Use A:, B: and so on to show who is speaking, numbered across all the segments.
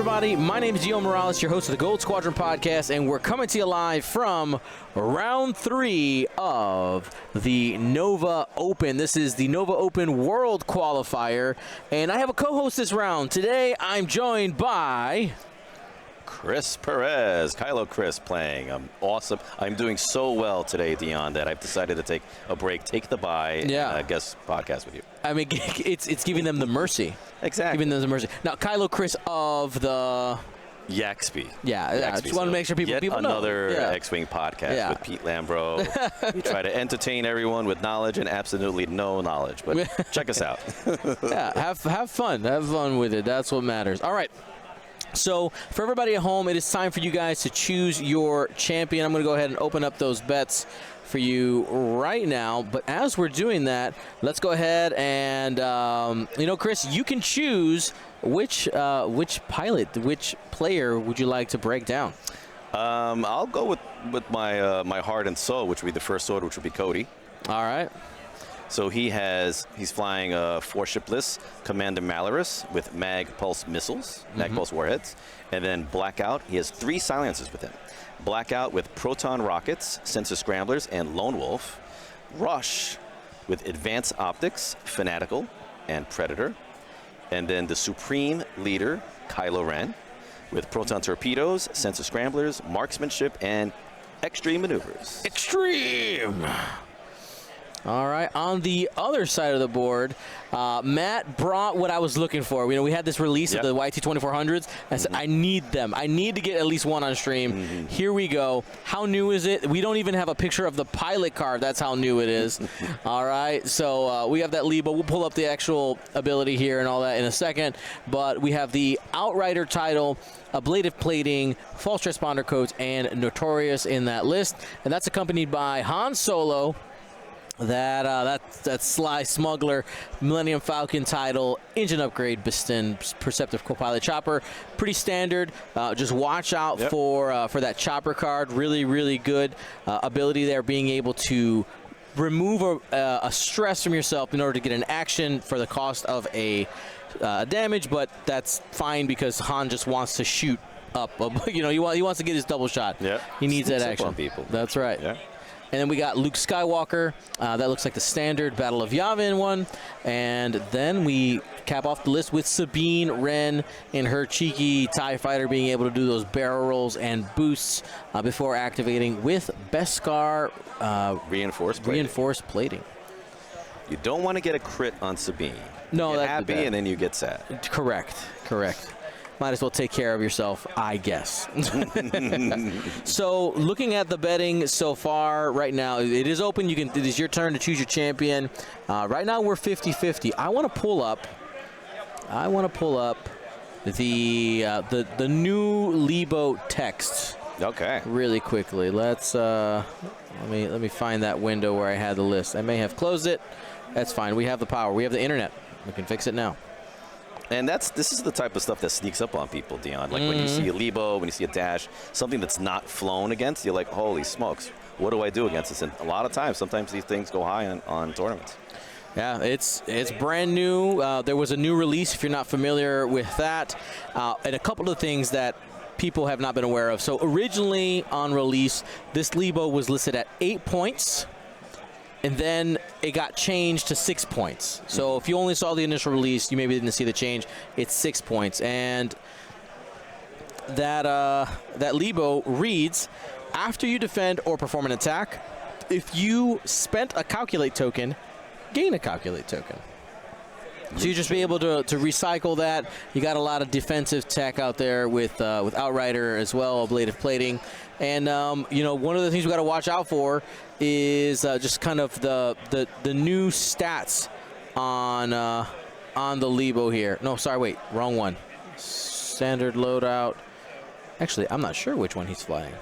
A: everybody? My name is Gio Morales, your host of the Gold Squadron podcast, and we're coming to you live from round 3 of the Nova Open. This is the Nova Open World Qualifier, and I have a co-host this round. Today, I'm joined by...
B: Chris Perez, Kylo Chris playing. I'm awesome. I'm doing so well today, Dion, that I've decided to take a break, take the bye, and guest podcast with you.
A: I mean, it's giving them the mercy.
B: Exactly.
A: Giving them the mercy. Now, Kylo Chris of the...
B: Yaxby.
A: Yeah, I just want to make sure people know.
B: Another X-Wing podcast with Pete Lambro. We try to entertain everyone with knowledge and absolutely no knowledge, but check us out.
A: Have fun. Have fun with it. That's what matters. All right. So, for everybody at home, it is time for you guys to choose your champion. I'm going to go ahead and open up those bets for you right now. But as we're doing that, let's go ahead and, Chris, you can choose which pilot, which player would you like to break down?
B: I'll go with my heart and soul, which would be the first sword, which would be Cody.
A: All right.
B: So he's flying a 4-shipless Commander Malorus with mag pulse missiles, mag pulse warheads, and then Blackout. He has 3 silencers with him. Blackout with proton rockets, sensor scramblers, and Lone Wolf. Rush with advanced optics, Fanatical, and Predator. And then the Supreme Leader, Kylo Ren, with proton torpedoes, sensor scramblers, marksmanship, and extreme maneuvers.
A: Extreme! All right, on the other side of the board, Matt brought what I was looking for. We had this release of the YT2400s. I said, I need them. I need to get at least one on stream. Here we go. How new is it? We don't even have a picture of the pilot card. That's how new it is. All right, so we have that Lebo. We'll pull up the actual ability here and all that in a second. But we have the Outrider title, ablative plating, false transponder codes, and Notorious in that list. And that's accompanied by Han Solo, that Sly Smuggler, Millennium Falcon title, engine upgrade, Biston, Perceptive Co-Pilot Chopper. Pretty standard. Just watch out for that Chopper card. Really, really good ability there, being able to remove a stress from yourself in order to get an action for the cost of a damage, but that's fine because Han just wants to shoot up. He wants to get his double shot.
B: Yeah.
A: He needs that action.
B: On people.
A: That's right.
B: Yeah.
A: And then we got Luke Skywalker. That looks like the standard Battle of Yavin one. And then we cap off the list with Sabine Wren and her cheeky TIE fighter being able to do those barrel rolls and boosts before activating with Beskar reinforced plating.
B: You don't want to get a crit on Sabine.
A: No,
B: that's happy, and then you get sad.
A: Correct. Might as well take care of yourself, I guess. So, looking at the betting so far, right now, it is open. It is your turn to choose your champion. Right now, we're 50-50. I want to pull up the new Lebo text.
B: Okay.
A: Really quickly. Let's let me find that window where I had the list. I may have closed it. That's fine. We have the power. We have the internet. We can fix it now.
B: And this is the type of stuff that sneaks up on people, Dion. Like when you see a Lebo, when you see a Dash, something that's not flown against, you're like, holy smokes, what do I do against this? And a lot of times, sometimes these things go high on tournaments.
A: Yeah, it's brand new. There was a new release, if you're not familiar with that. And a couple of things that people have not been aware of. So originally on release, this Lebo was listed at 8 points. And then it got changed to 6 points. So if you only saw the initial release, you maybe didn't see the change. It's 6 points. And that Lebo reads, after you defend or perform an attack, if you spent a calculate token, gain a calculate token. So you just be able to recycle that. You got a lot of defensive tech out there with Outrider as well, ablative plating. And, one of the things we got to watch out for is just kind of the new stats on the Lebo here. No, sorry, wait, wrong one. Standard loadout. Actually, I'm not sure which one he's flying.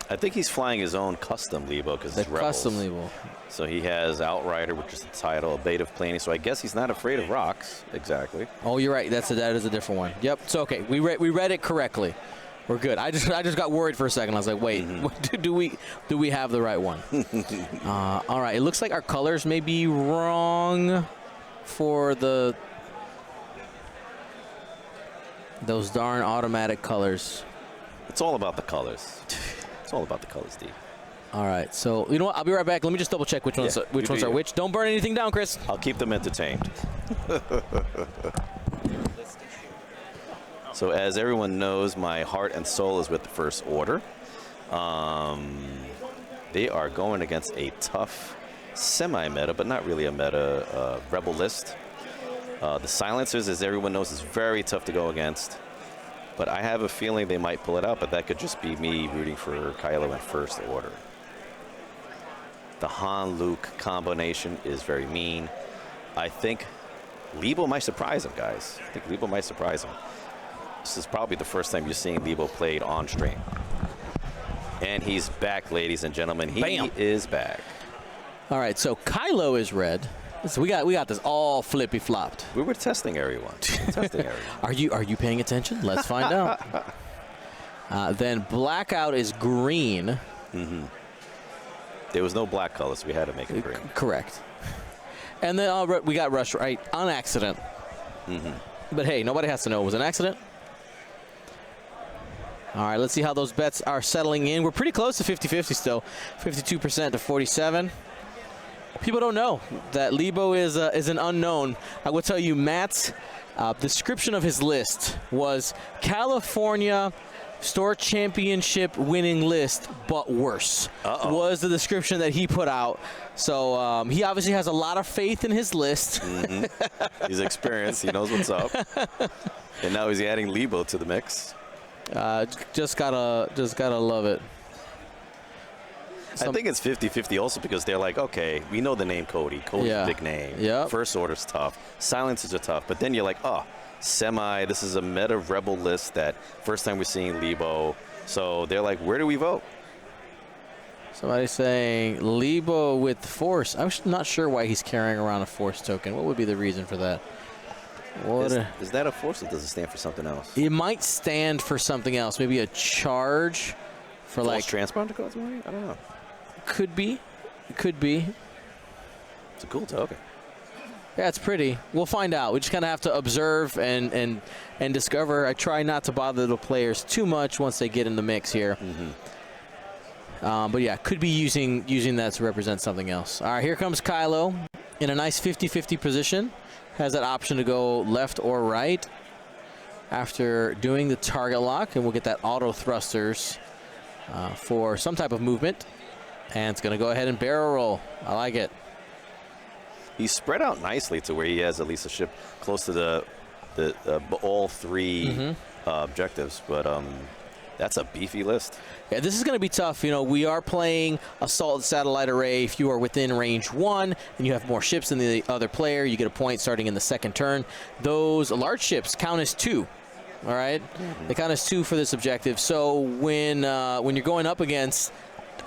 B: I think he's flying his own custom Lebo because it's Rebels.
A: Custom Lebo.
B: So he has Outrider, which is the title, ablative plating. So I guess he's not afraid of rocks. Exactly.
A: Oh, you're right. That is a different one. Yep. So okay, we read it correctly. We're good. I just got worried for a second. I was like, wait, do we have the right one? All right. It looks like our colors may be wrong for the. Those darn automatic colors.
B: It's all about the colors. It's all about the colors, D.
A: All right, so you know what? I'll be right back. Let me just double check which ones are which. Don't burn anything down, Chris.
B: I'll keep them entertained. So as everyone knows, my heart and soul is with the First Order. They are going against a tough semi-meta, but not really a meta, Rebel list. The Silencers, as everyone knows, is very tough to go against. But I have a feeling they might pull it out, but that could just be me rooting for Kylo in First Order. The Han-Luke combination is very mean. I think Lebo might surprise him, guys. I think Lebo might surprise him. This is probably the first time you're seeing Lebo played on stream. And he's back, ladies and gentlemen. He is back.
A: All right, so Kylo is red. So we got this all flippy flopped.
B: We were testing everyone.
A: Are you paying attention? Let's find out. Then Blackout is green.
B: Mm-hmm. There was no black color, so we had to make it green.
A: Correct. And then we got Rush right on accident.
B: Mm-hmm.
A: But hey, nobody has to know it was an accident. All right, let's see how those bets are settling in. We're pretty close to 50-50 still, 52% to 47. People don't know that Lebo is an unknown. I will tell you, Matt's description of his list was California Store Championship winning list, but worse. Was the description that he put out. So he obviously has a lot of faith in his list.
B: Mm-hmm. He's experienced. He knows what's up. And now he's adding Lebo to the mix.
A: Just gotta love it.
B: I think it's 50-50 also because they're like, okay, we know the name Cody. Cody's a big name.
A: Yep.
B: First Order's tough. Silencers are tough. But then you're like, oh, semi, this is a meta Rebel list that first time we're seeing Lebo. So they're like, where do we vote?
A: Somebody's saying Lebo with Force. I'm not sure why he's carrying around a Force token. What would be the reason for that?
B: Is that a Force or does it stand for something else?
A: It might stand for something else. Maybe a charge for
B: Force
A: like
B: transponder codes, maybe? I don't know.
A: Could be. Could be.
B: It's a cool token.
A: Yeah, it's pretty. We'll find out. We just kind of have to observe and discover. I try not to bother the players too much once they get in the mix here.
B: Mm-hmm.
A: But yeah, could be using that to represent something else. All right, here comes Kylo in a nice 50-50 position. Has that option to go left or right after doing the target lock, and we'll get that auto thrusters for some type of movement. And it's going to go ahead and barrel roll. I like it.
B: He's spread out nicely to where he has at least a ship close to the all three objectives. But that's a beefy list.
A: Yeah, this is going to be tough. You know, we are playing Assault Satellite Array. If you are within range 1 and you have more ships than the other player, you get a point starting in the second turn. Those large ships count as 2. All right? They count as 2 for this objective. So when you're going up against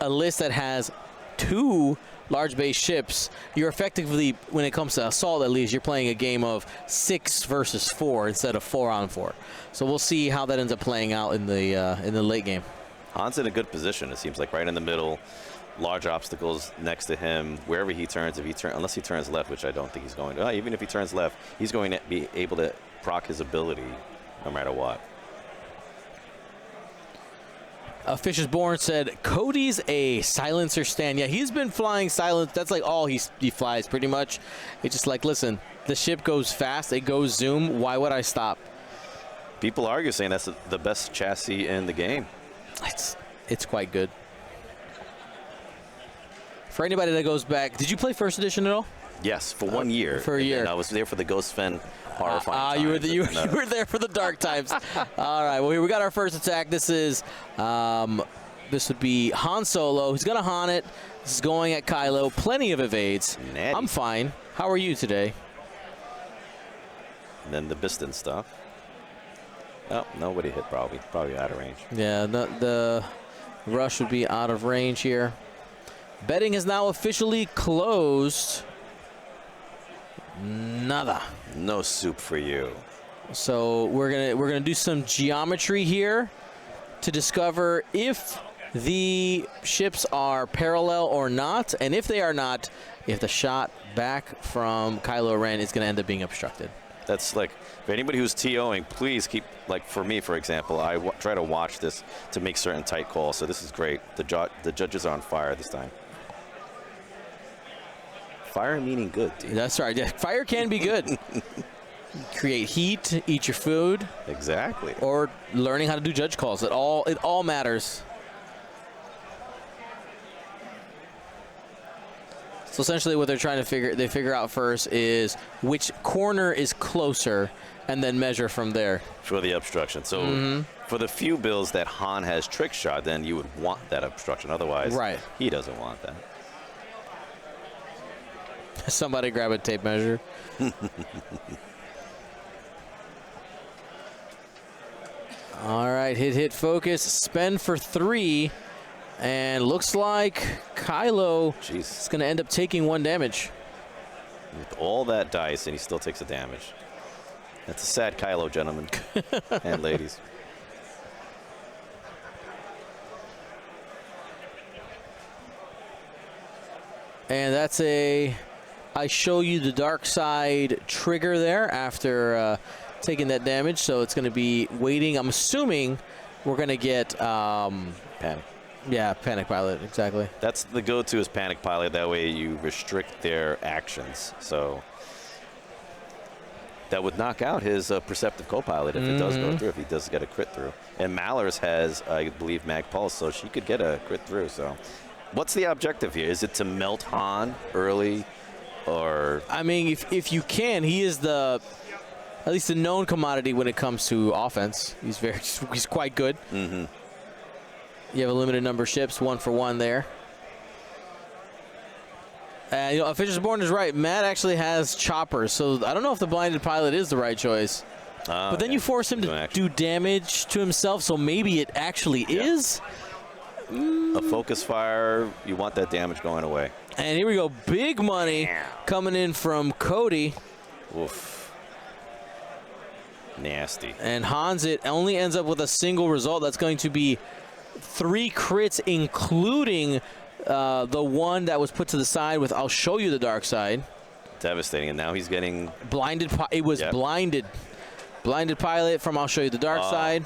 A: a list that has 2 large base ships, you're effectively, when it comes to assault at least, you're playing a game of 6 versus 4 instead of 4 on 4. So we'll see how that ends up playing out in the late game.
B: Han's in a good position, it seems like, right in the middle. Large obstacles next to him. Wherever he turns, unless he turns left, which I don't think he's going to. Even if he turns left, he's going to be able to proc his ability no matter what.
A: Fish is Born said, Cody's a silencer stand. Yeah, he's been flying silence. That's like all he flies pretty much. It's just like, listen, the ship goes fast. It goes zoom. Why would I stop?
B: People argue saying that's the best chassis in the game.
A: It's quite good. For anybody that goes back, did you play First Edition at all?
B: Yes, for 1 year.
A: For a year.
B: I was there for the Ghost Fen horrifying times.
A: You were there for the dark times. All right, well, here we got our first attack. This is, this would be Han Solo. He's going to Han it. This is going at Kylo. Plenty of evades.
B: Natty.
A: I'm fine. How are you today?
B: And then the Biston stuff. Oh, nobody hit probably. Probably out of range.
A: Yeah, the rush would be out of range here. Betting is now officially closed. Nada.
B: No soup for you.
A: So we're gonna do some geometry here to discover if the ships are parallel or not, and if they are not, if the shot back from Kylo Ren is gonna end up being obstructed.
B: That's like, for anybody who's TOing, please keep, like for me, for example, I try to watch this to make certain tight calls. So this is great. The judges are on fire this time. Fire meaning good, dude.
A: That's right. Yeah, fire can be good. Create heat, eat your food.
B: Exactly.
A: Or learning how to do judge calls. It all matters. So essentially what they're trying to figure out first is which corner is closer and then measure from there.
B: For the obstruction. So for the few bills that Han has trick shot, then you would want that obstruction. Otherwise, he doesn't want that.
A: Somebody grab a tape measure. All right, hit, focus, spend for 3. And looks like Kylo is going to end up taking 1 damage.
B: With all that dice, and he still takes a damage. That's a sad Kylo, gentlemen and ladies.
A: And that's a I show you the dark side trigger there after taking that damage. So it's going to be waiting. I'm assuming we're going to get
B: Panic.
A: Yeah, Panic Pilot, exactly.
B: That's the go-to is Panic Pilot. That way you restrict their actions. So that would knock out his Perceptive Co-Pilot if it does go through, if he does get a crit through. And Malorus has, I believe, Mag Pulse, so she could get a crit through. So what's the objective here? Is it to melt Han early, or? I
A: mean, if you can, he is at least the known commodity when it comes to offense. He's quite good. You have a limited number of ships, 1 for 1 there. A Fisher's Born is right. Matt actually has choppers, so I don't know if the blinded pilot is the right choice. But then you force him to do damage to himself, so maybe it actually is.
B: A focus fire, you want that damage going away.
A: And here we go, big money coming in from Cody.
B: Oof. Nasty.
A: And Hans, it only ends up with a single result. That's going to be 3 crits, including the one that was put to the side with I'll show you the dark side.
B: Devastating. And now he's getting
A: blinded. It was blinded. Blinded pilot from I'll show you the dark side.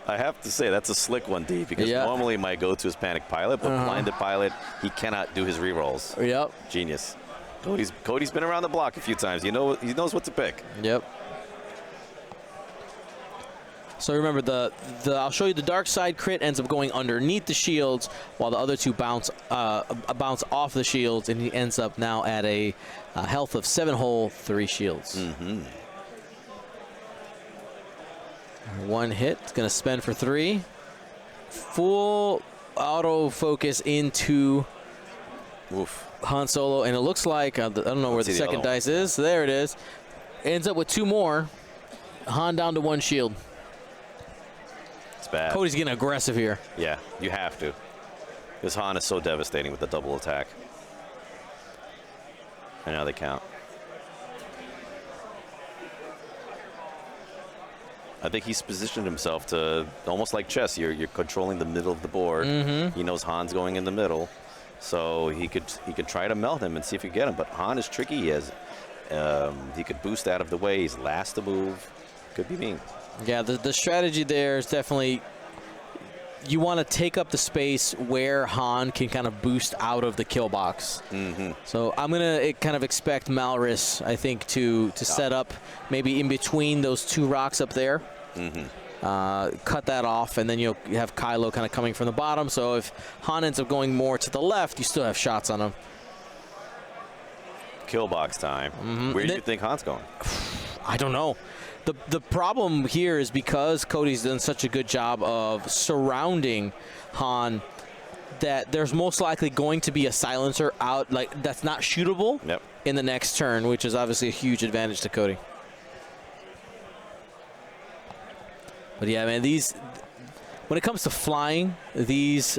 B: I have to say, that's a slick one, D, because normally my go-to is Panic Pilot, but blinded pilot, he cannot do his rerolls.
A: Yep.
B: Genius. Cody's been around the block a few times. He knows what to pick.
A: Yep. So remember, the I'll show you the dark side crit ends up going underneath the shields, while the other 2 bounce off the shields, and he ends up now at a health of 7 whole, 3 shields. 1 hit, it's going to spend for 3. Full auto focus into Han Solo, and it looks like I don't know where the second dice is. There it is. Ends up with 2 more. Han down to 1 shield.
B: It's bad.
A: Cody's getting aggressive here.
B: Yeah, you have to. Because Han is so devastating with the double attack. And now they count. I think he's positioned himself to, almost like chess, you're controlling the middle of the board. He knows Han's going in the middle. So he could try to melt him and see if he can get him. But Han is tricky. He could boost out of the way. He's last to move. Could be mean.
A: Yeah, the strategy there is definitely you want to take up the space where Han can kind of boost out of the kill box. So I'm going to kind of expect Malorus, I think, to set up maybe in between those 2 rocks up there. Cut that off, and then you'll have Kylo kind of coming from the bottom. So if Han ends up going more to the left, you still have shots on him.
B: Kill box time. Where do you think Han's going?
A: I don't know. The problem here is because Cody's done such a good job of surrounding Han, that there's most likely going to be a silencer out, like that's not shootable in the next turn, which is obviously a huge advantage to Cody. But yeah, man, when it comes to flying, these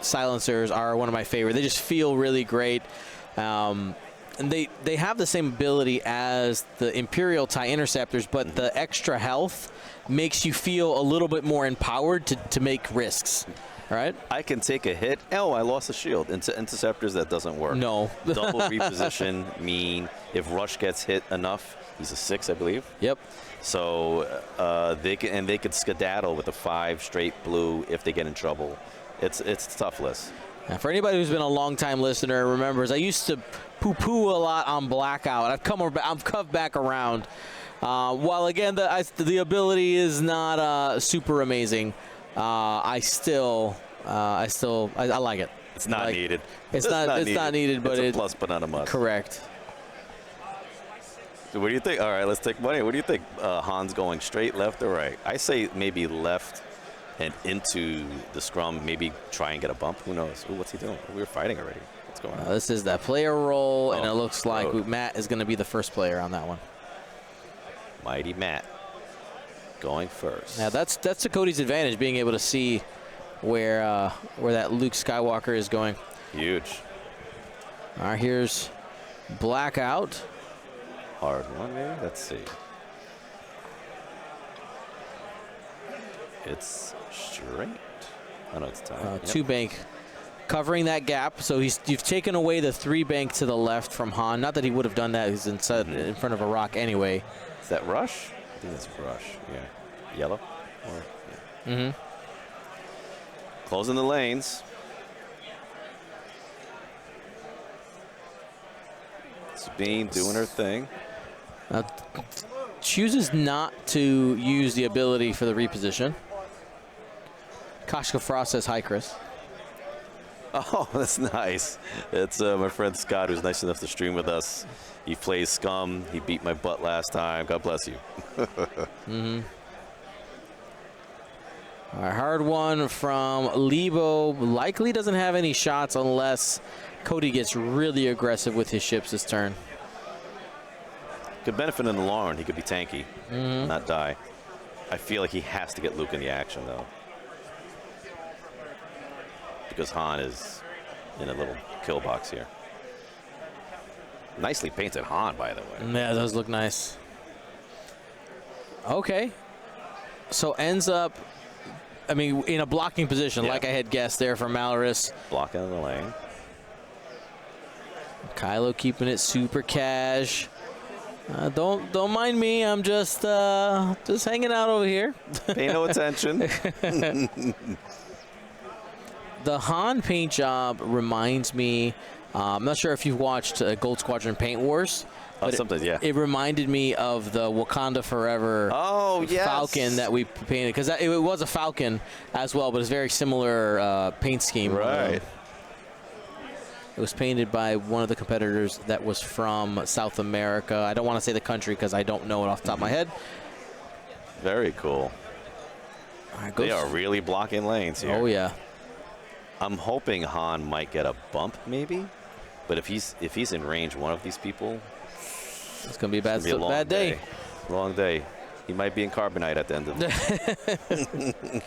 A: silencers are one of my favorite. They just feel really great. And they have the same ability as the Imperial TIE Interceptors, but the extra health makes you feel a little bit more empowered to make risks. right?
B: I can take a hit. Oh, I lost a shield. Into interceptors, that doesn't work.
A: No.
B: Double reposition mean if Rush gets hit enough, he's a 6, I believe.
A: Yep.
B: So they could skedaddle with a 5 straight blue if they get in trouble. It's a tough list.
A: Now, for anybody who's been a long-time listener remembers, I used to poo-poo a lot on Blackout. I've come back around. While again the ability is not super amazing, I like it.
B: It's not needed.
A: It's not needed, but
B: it's a plus, but not a must.
A: Correct.
B: So what do you think? All right, let's take money. What do you think? Han's going straight, left, or right? I say maybe left and into the scrum. Maybe try and get a bump. Who knows? Ooh, what's he doing? We were fighting already. What's going on?
A: This is that player roll, and it looks like Matt is going to be the first player on that one.
B: Mighty Matt going first.
A: Yeah, that's to Cody's advantage, being able to see where that Luke Skywalker is going.
B: Huge.
A: All right, here's Blackout.
B: Hard one, maybe? Let's see. It's straight. Oh, no, it's time.
A: 2 bank covering that gap. So you've taken away the 3 bank to the left from Han. Not that he would have done that. He's inside in front of a rock anyway.
B: Is that Rush? I think that's Rush. Yeah. Yellow? Or, yeah. Closing the lanes. Sabine doing her thing.
A: Chooses not to use the ability for the reposition. Kashka Frost says hi, Chris.
B: Oh, that's nice. It's my friend Scott, who's nice enough to stream with us. He plays Scum. He beat my butt last time. God bless you.
A: All right, hard one from Lebo. Likely doesn't have any shots unless Cody gets really aggressive with his ships this turn.
B: Could benefit in the long run. He could be tanky, not die. I feel like he has to get Luke in the action, though. Because Han is in a little kill box here. Nicely painted Han, by the way.
A: Yeah, those look nice. Okay. So ends up, I mean, in a blocking position, like I had guessed there for Malorus.
B: Blocking in the lane.
A: Kylo keeping it super cash. Don't mind me. I'm just hanging out over here.
B: Pay no attention.
A: The Han paint job reminds me. I'm not sure if you've watched Gold Squadron Paint Wars. But
B: sometimes, yeah.
A: It reminded me of the Wakanda Forever Falcon that we painted. Because it was a Falcon as well, but it's very similar paint scheme.
B: Right.
A: It was painted by one of the competitors that was from South America. I don't want to say the country because I don't know it off the top of my head.
B: Very cool.
A: Right,
B: they are really blocking lanes here.
A: Oh, yeah.
B: I'm hoping Han might get a bump, maybe. But if he's in range one of these people,
A: it's going to be a bad day.
B: Long day. He might be in carbonite at the end of it.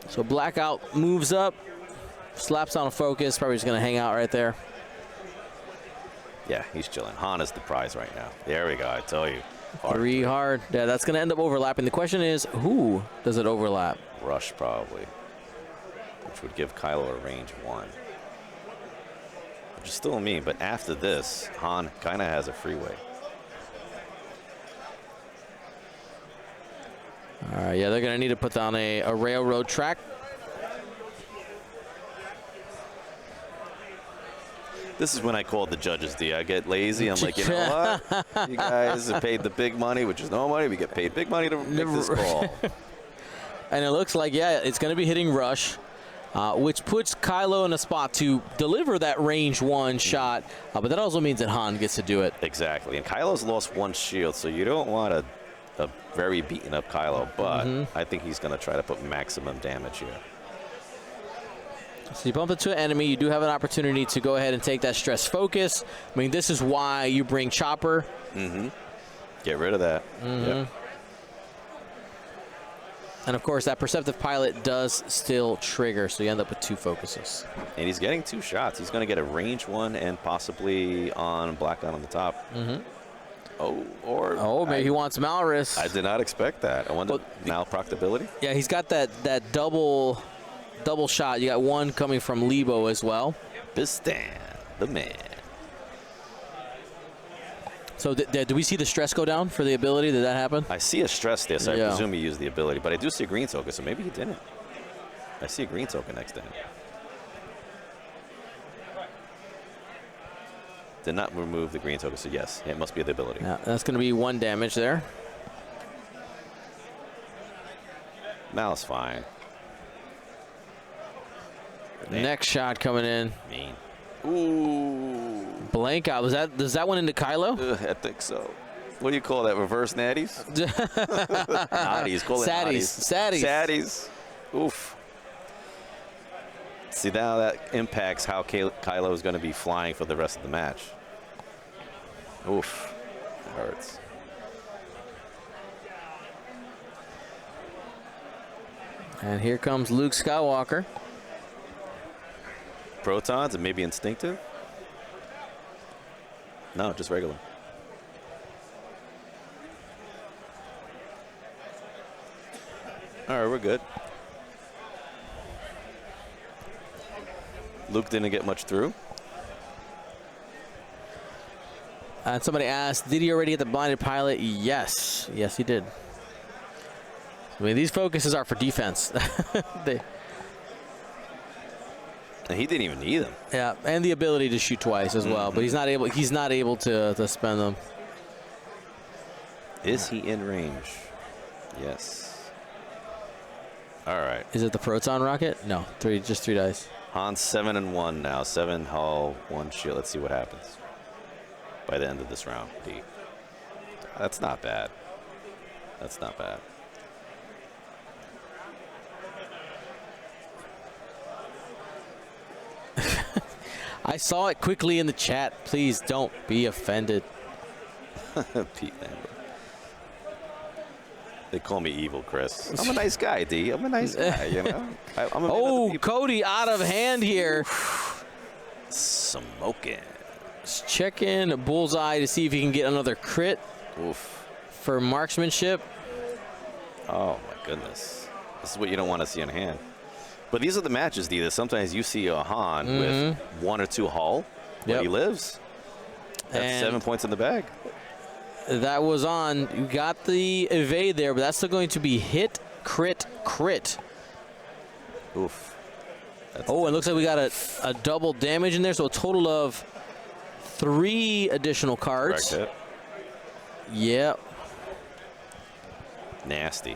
A: So Blackout moves up, slaps on a focus. Probably just going to hang out right there.
B: Yeah, he's chilling. Han is the prize right now. There we go. I tell you.
A: Three hard. Yeah, that's going to end up overlapping. The question is, who does it overlap?
B: Rush, probably. Which would give Kylo a range 1. Which is still mean, but after this, Han kind of has a freeway.
A: All right, yeah, they're going to need to put down a railroad track.
B: This is when I call the judges. I get lazy. I'm like, you know what? You guys have paid the big money, which is no money. We get paid big money to make this call.
A: And it looks like, yeah, it's going to be hitting Rush, which puts Kylo in a spot to deliver that range 1 shot. But that also means that Han gets to do it.
B: Exactly. And Kylo's lost 1 shield, so you don't want a very beaten up Kylo. But I think he's going to try to put maximum damage here.
A: So you bump into an enemy. You do have an opportunity to go ahead and take that stress focus. I mean, this is why you bring Chopper.
B: Get rid of that. Yep.
A: And, of course, that Perceptive Pilot does still trigger, so you end up with 2 focuses.
B: And he's getting 2 shots. He's going to get a range 1 and possibly on Blackout on the top. Oh,
A: maybe he wants Malrus.
B: I did not expect that. I wonder malproctability.
A: Yeah, he's got that double shot. You got one coming from Lebo as well.
B: Bistan, the man.
A: So did we see the stress go down for the ability? Did that happen?
B: I see a stress there, so I presume he used the ability. But I do see a green token, so maybe he didn't. I see a green token next to him. Did not remove the green token, so yes, it must be the ability.
A: Yeah, that's going to be 1 damage there.
B: Mal's fine.
A: Next shot coming in.
B: Mean. Ooh.
A: Blank out. Does that one into Kylo?
B: I think so. What do you call that? Reverse natties? Natties. Call it
A: Saddies.
B: Saddies. Oof. See, now that impacts how Kylo is going to be flying for the rest of the match. Oof. That hurts.
A: And here comes Luke Skywalker.
B: Protons and maybe instinctive? No, just regular. All right, we're good. Luke didn't get much through.
A: And somebody asked, did he already get the blinded pilot? Yes. Yes, he did. I mean, these focuses are for defense.
B: And he didn't even need them.
A: Yeah, and the ability to shoot twice as well, but he's not able to spend them.
B: Is he in range? Yes. All right.
A: Is it the proton rocket? No, just 3 dice.
B: Han's 7 and 1 now. 7 hull, 1 shield. Let's see what happens by the end of this round. D. That's not bad. That's not bad.
A: I saw it quickly in the chat. Please don't be offended.
B: Pete Lambert. They call me evil, Chris. I'm a nice guy, D. I'm a nice guy, you know.
A: Oh, Cody out of hand here.
B: Smoking.
A: Let's check in Bullseye to see if he can get another crit.
B: Oof. For
A: marksmanship.
B: Oh, my goodness. This is what you don't want to see in hand. But these are the matches, D, that sometimes you see a Han with 1 or 2 hull where he lives. That's 7 points in the bag.
A: That was on. You got the evade there, but that's still going to be hit, crit, crit.
B: Oof.
A: That's and it looks like we got a double damage in there, so a total of 3 additional cards.
B: Correct hit.
A: Yep.
B: Nasty.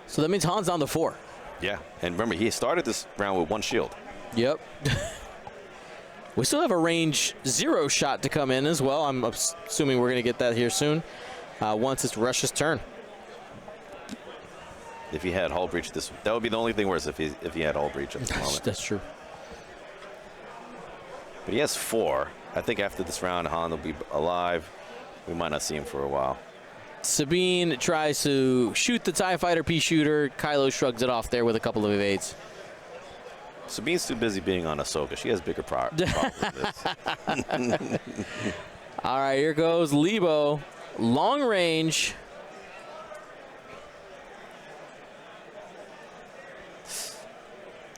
A: So that means Han's down to 4.
B: Yeah, and remember, he started this round with 1 shield.
A: Yep. We still have a range 0 shot to come in as well. I'm assuming we're going to get that here soon once it's Rush's turn.
B: If he had hull breach, that would be the only thing worse if he had hull breach at the moment.
A: That's true.
B: But he has 4. I think after this round, Han will be alive. We might not see him for a while.
A: Sabine tries to shoot the TIE Fighter Pea shooter. Kylo shrugs it off there with a couple of evades.
B: Sabine's too busy being on Ahsoka. She has bigger problems with this.
A: All right, here goes Lebo. Long range.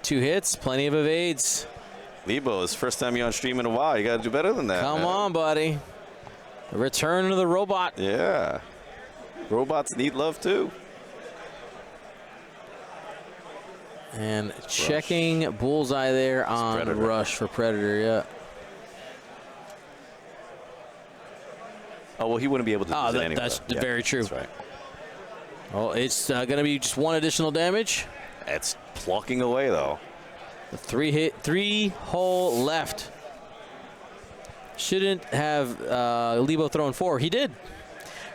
A: Two hits, plenty of evades.
B: Lebo, it's first time you're on stream in a while. You got to do better than that.
A: Come on, buddy. The return of the robot.
B: Yeah. Robots need love, too.
A: And checking Bullseye there on Rush for Predator, yeah.
B: Oh, well, he wouldn't be able to do that anyway.
A: That's very true.
B: That's right.
A: Oh, it's going to be just 1 additional damage.
B: It's plucking away, though.
A: 3 hull left. Shouldn't have Lebo thrown 4. He did.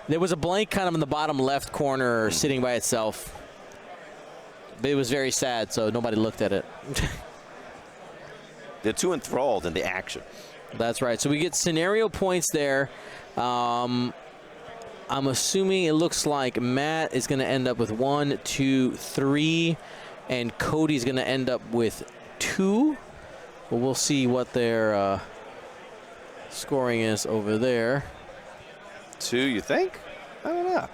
A: There was a blank kind of in the bottom left corner sitting by itself. But it was very sad, so nobody looked at it.
B: They're too enthralled in the action.
A: That's right. So we get scenario points there. I'm assuming it looks like Matt is going to end up with 1, 2, 3, and Cody's going to end up with 2. But we'll see what their scoring is over there.
B: 2, you think? I don't know.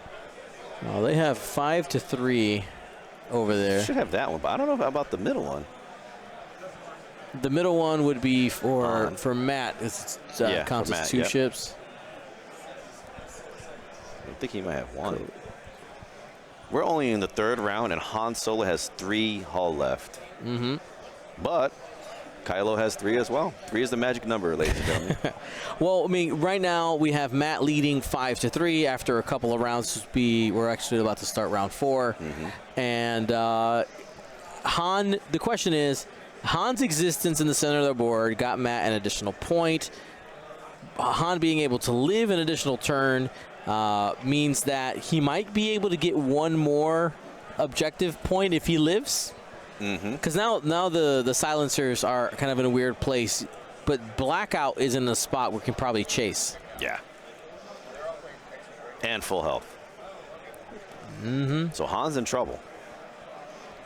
A: Well, they have 5-3 over there.
B: Should have that one, but I don't know about the middle one.
A: The middle one would be for Matt. It's counts as 2 ships.
B: I think he might have 1. We're only in the 3rd round, and Han Solo has 3 hull left.
A: Mm-hmm.
B: But Kylo has 3 as well. 3 is the magic number, ladies and gentlemen.
A: Well, I mean, right now we have Matt leading 5-3 after a couple of rounds. We're actually about to start round 4.
B: Mm-hmm.
A: And Han, the question is, Han's existence in the center of the board got Matt an additional point. Han being able to live an additional turn means that he might be able to get 1 more objective point if he lives. Because now the silencers are kind of in a weird place, but Blackout is in a spot where he can probably chase.
B: Yeah. And full health. So Han's in trouble.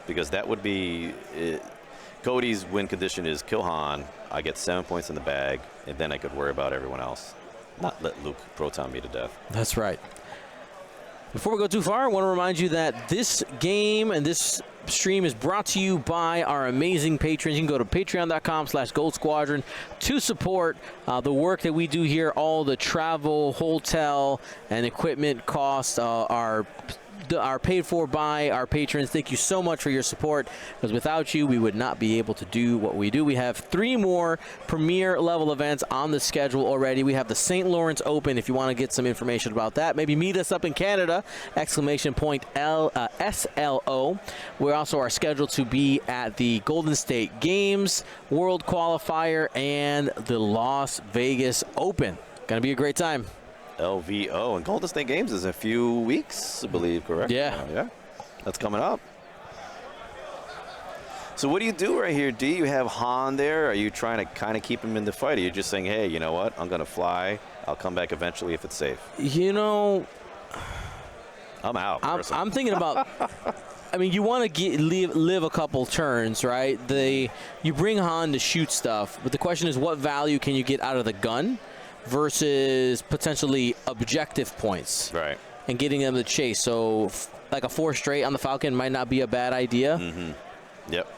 B: Because that would be... Cody's win condition is kill Han, I get 7 points in the bag, and then I could worry about everyone else. Not let Luke proton me to death.
A: That's right. Before we go too far, I want to remind you that this game and this stream is brought to you by our amazing patrons. You can go to patreon.com/Gold Squadron to support the work that we do here. All the travel, hotel, and equipment costs are paid for by our patrons. Thank you so much for your support, because without you, we would not be able to do what we do. We have 3 more premier level events on the schedule already. We have the St. Lawrence Open, if you want to get some information about that. Maybe meet us up in Canada, ! SLO. We also are scheduled to be at the Golden State Games, World Qualifier, and the Las Vegas Open. Going to be a great time.
B: LVO and Golden State Games is in a few weeks, I believe, correct?
A: Yeah.
B: Yeah. That's coming up. So what do you do right here, D? You have Han there. Are you trying to kind of keep him in the fight? Or are you just saying, hey, you know what? I'm going to fly. I'll come back eventually if it's safe.
A: You know,
B: I'm out.
A: I'm thinking about... I mean, you want to live a couple turns, right? You bring Han to shoot stuff, but the question is, what value can you get out of the gun versus potentially objective points,
B: right?
A: And getting them to chase. So, like a 4 straight on the Falcon might not be a bad idea.
B: Yep.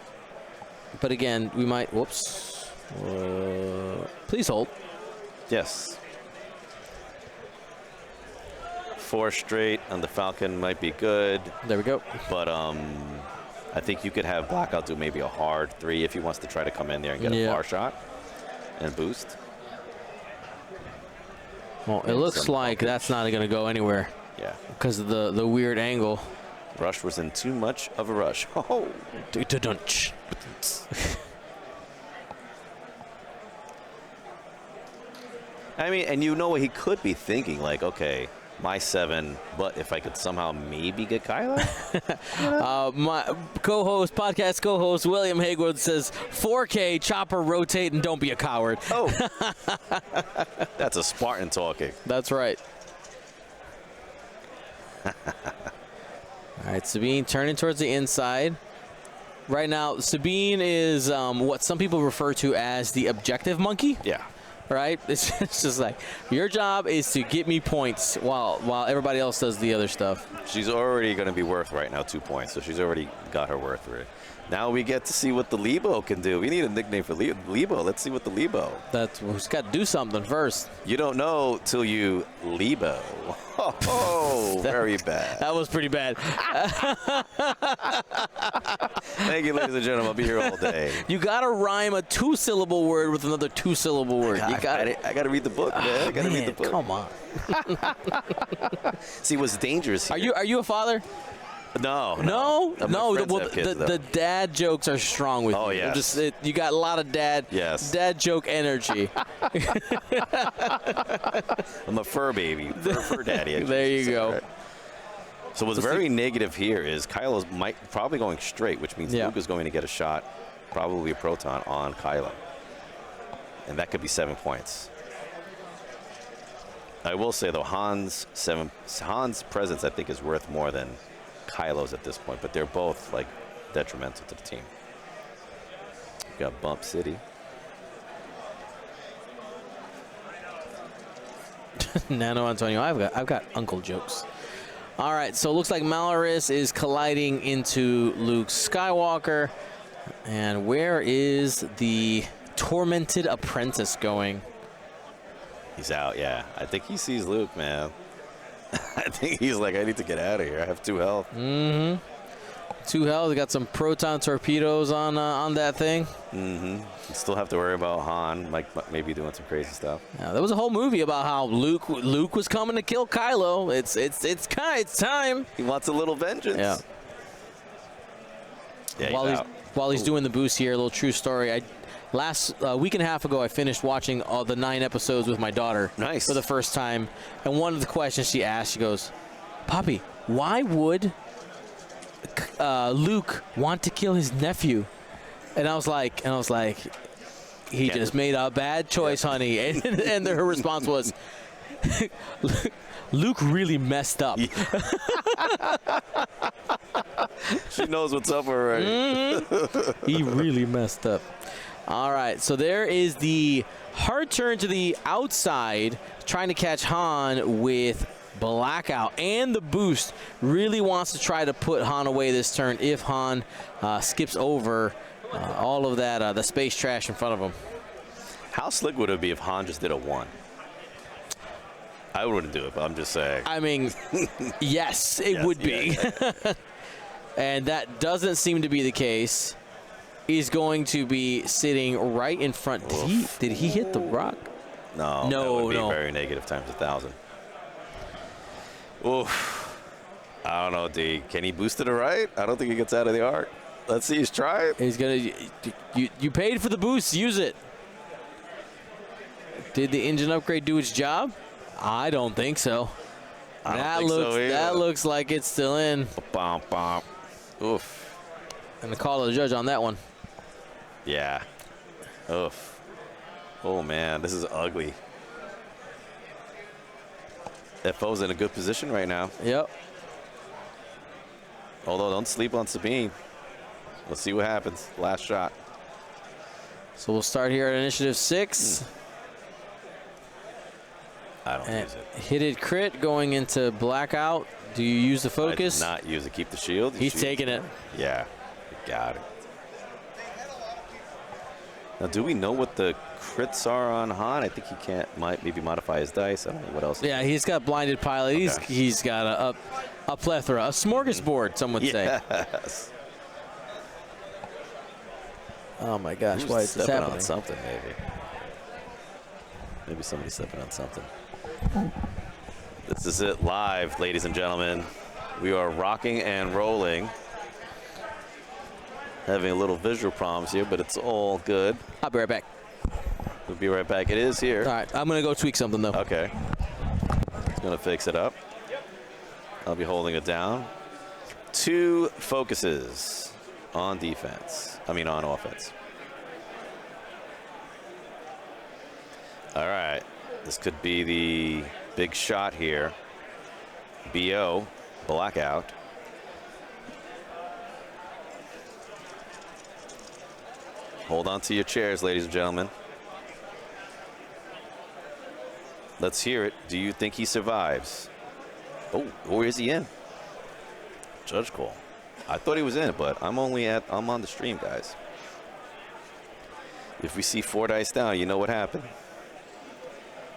A: But again, we might. Whoops. Please hold.
B: Yes. 4 straight on the Falcon might be good.
A: There we go.
B: But I think you could have Blackout do maybe a hard 3 if he wants to try to come in there and get a far shot and boost.
A: Well, it looks like that's not going to go anywhere.
B: Yeah.
A: Because of the weird angle.
B: Rush was in too much of a rush. Oh. I mean, and you know what he could be thinking, like, okay, my 7, but if I could somehow maybe get Kylo?
A: My podcast co-host, William Haywood, says, 4K, chopper, rotate, and don't be a coward.
B: Oh. That's a Spartan talking.
A: That's right. All right, Sabine turning towards the inside. Right now, Sabine is what some people refer to as the objective monkey.
B: Yeah.
A: Right? It's just like, your job is to get me points while everybody else does the other stuff.
B: She's already going to be worth right now 2 points, so she's already got her worth right. Now we get to see what the Lebo can do. We need a nickname for Lebo. Let's see what the Lebo.
A: Who's got to do something first.
B: You don't know till you Lebo. Oh, very bad.
A: That was pretty bad.
B: Thank you, ladies and gentlemen. I'll be here all day.
A: You got to rhyme a 2-syllable word with another 2-syllable word.
B: I got to read the book, man. I got to read the book.
A: Come on.
B: See, what's dangerous here.
A: Are you a father?
B: No.
A: The dad jokes are strong with you.
B: Oh, yeah.
A: You got a lot of dad joke energy.
B: I'm a fur baby. Fur daddy. Actually.
A: There you go.
B: Right. So what's very negative here is Kylo's probably going straight, which means Luke is going to get a shot, probably a proton on Kylo. And that could be 7 points. I will say, though, Han's presence, I think, is worth more than Kylo's at this point, but they're both like detrimental to the team. We've got Bump City.
A: Nano Antonio. I've got uncle jokes. All right, so it looks like Malaris is colliding into Luke Skywalker. And where is the tormented apprentice going?
B: He's out, yeah. I think he sees Luke, man. I think he's like, I need to get out of here. I have 2 health.
A: Mm-hmm. 2 health. Got some proton torpedoes on that thing.
B: Mm-hmm. You still have to worry about Han, like maybe doing some crazy stuff.
A: Yeah, there was a whole movie about how Luke was coming to kill Kylo. It's time.
B: He wants a little vengeance.
A: Yeah.
B: Yeah.
A: While he's doing the boost here, a little true story. Last week and a half ago, I finished watching all the 9 episodes with my daughter.
B: Nice.
A: For the first time. And one of the questions she asked, she goes, "Poppy, why would Luke want to kill his nephew?" And I was like, he just made a bad choice, honey. And her response was, Luke really messed up.
B: She knows what's up already.
A: Mm-hmm. He really messed up. All right, so there is the hard turn to the outside, trying to catch Han with Blackout. And the boost really wants to try to put Han away this turn if Han skips over all of that, the space trash in front of him.
B: How slick would it be if Han just did a 1? I wouldn't do it, but I'm just saying.
A: I mean, yes, it would be. Yeah. And that doesn't seem to be the case. He's going to be sitting right in front. Did he hit the rock?
B: No, that would be very negative times 1,000. Oof. I don't know, D. Can he boost it right? I don't think he gets out of the arc. Let's see. He's trying.
A: He's gonna. You paid for the boost. Use it. Did the engine upgrade do its job? I don't think so. That looks like it's still in.
B: Bom, bom. Oof.
A: And the call of the judge on that one.
B: Yeah. Oof. Oh, man. This is ugly. FO's in a good position right now.
A: Yep.
B: Although, don't sleep on Sabine. Let's see what happens. Last shot.
A: So we'll start here at initiative 6.
B: I don't use it.
A: Hit it crit going into Blackout. Do you use the focus?
B: I do not use it. Keep the shield.
A: He's taking it.
B: Yeah. Got it. Now, do we know what the crits are on Han? I think he might maybe modify his dice. I don't know what else.
A: Yeah, he's got blinded pilot. Okay. He's got a plethora, a smorgasbord, some would say.
B: Yes.
A: Oh my gosh, why is this
B: stepping
A: happening?
B: On something, maybe somebody's stepping on something. This is it live, ladies and gentlemen. We are rocking and rolling. Having a little visual problems here, but it's all good.
A: I'll be right back.
B: We'll be right back. It is here.
A: All right, I'm going to go tweak something, though.
B: Okay. It's going to fix it up. I'll be holding it down. 2 focuses on defense. I mean, on offense. All right. This could be the big shot here. BO, Blackout. Hold on to your chairs, ladies and gentlemen. Let's hear it. Do you think he survives? Oh, or is he in? Judge call. I thought he was in, but I'm on the stream, guys. If we see 4 dice down, you know what happened.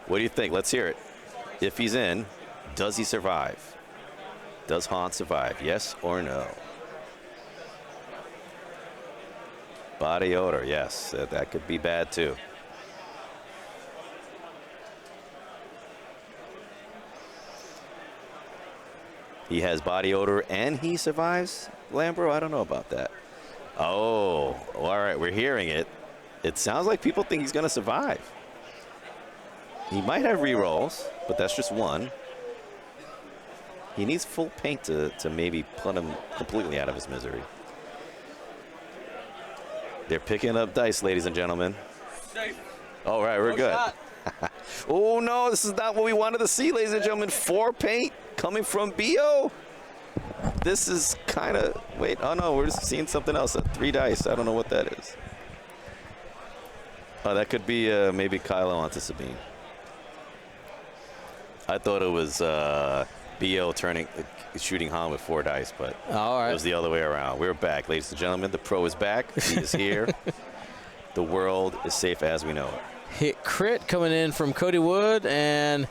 B: What do you think? Let's hear it. If he's in, does he survive? Does Han survive? Yes or no? Body odor, yes. That could be bad, too. He has body odor and he survives? Lambro, I don't know about that. Oh, all right, we're hearing it. It sounds like people think he's going to survive. He might have rerolls, but that's just 1. He needs full paint to maybe put him completely out of his misery. They're picking up dice, ladies and gentlemen. All right, we're good. Oh, no, this is not what we wanted to see, ladies and gentlemen. 4 paint coming from BO. This is kind of, wait, oh, no, we're just seeing something else. 3 dice. I don't know what that is. Oh, that could be maybe Kylo onto Sabine. I thought it was BO shooting Han with 4 dice, but
A: all right.
B: It was the other way around. We're back, ladies and gentlemen. The pro is back. He is here. The world is safe as we know it.
A: Hit crit coming in from Cody Wood, and